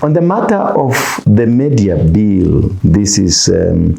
On the matter of the media bill, this is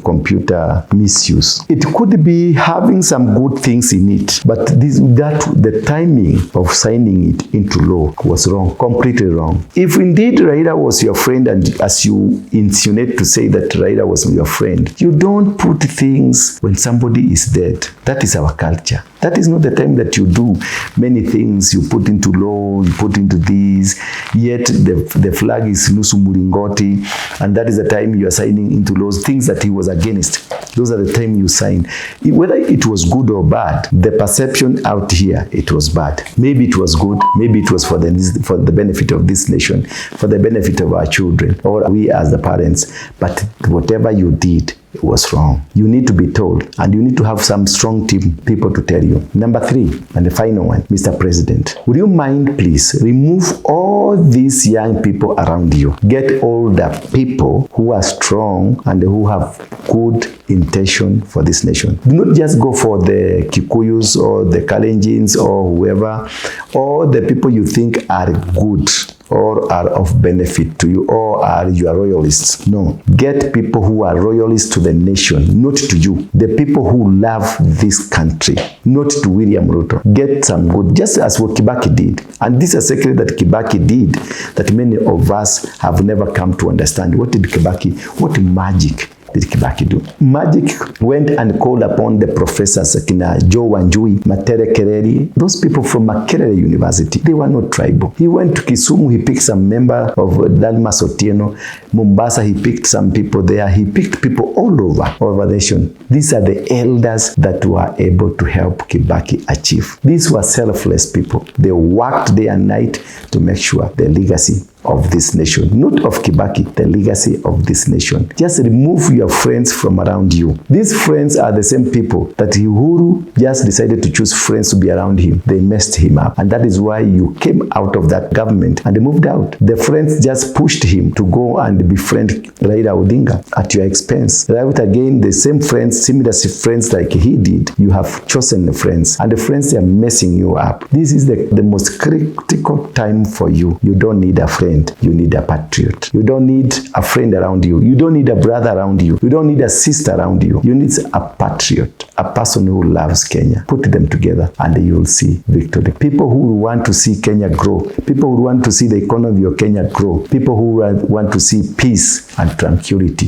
computer misuse. It could be having some good things in it, but the timing of signing it into law was wrong, completely wrong. If indeed Raila was your friend, and as you insinuate to say that Raila was your friend, you don't put things when somebody is dead. That is our culture. That is not the time that you do many things. You put into law, you put into these, yet the flag is nusu mulingoti, and that is the time you are signing into laws, things that he was against. Those are the time you sign. Whether it was good or bad, the perception out here, it was bad. Maybe it was good, maybe it was for the benefit of this nation, for the benefit of our children, or we as the parents. But whatever you did, it was wrong. You need to be told, and you need to have some strong people to tell you. Number 3, and the final one, Mr. President, would you mind please remove all these young people around you? Get older people who are strong and who have good intention for this nation. Do not just go for the Kikuyus or the Kalenjins or whoever, or the people you think are good or are of benefit to you, or are your royalists. No. Get people who are royalists to the nation, not to you. The people who love this country, not to William Ruto. Get some good, just as what Kibaki did. And this is a secret that Kibaki did that many of us have never come to understand. What did Kibaki, what magic did Kibaki do? Magic went and called upon the professors, Kina Joe Wanjui, Matere Kereri, those people from Makerere University. They were not tribal. He went to Kisumu, he picked some member of Dalmas Otieno. Mombasa, he picked some people there. He picked people all over the nation. These are the elders that were able to help Kibaki achieve. These were selfless people. They worked day and night to make sure the legacy of this nation, not of Kibaki, the legacy of this nation. Just remove your friends from around you. These friends are the same people that Uhuru just decided to choose friends to be around him. They messed him up. And that is why you came out of that government and moved out. The friends just pushed him to go and befriend Raila Odinga at your expense. Right again, the same friends, similar friends like he did, you have chosen the friends. And the friends are messing you up. This is the most critical time for you. You don't need a friend. You need a patriot. You don't need a friend around you. You don't need a brother around you. You don't need a sister around you. You need a patriot, a person who loves Kenya. Put them together and you will see victory. People who want to see Kenya grow. People who want to see the economy of Kenya grow. People who want to see peace and tranquility.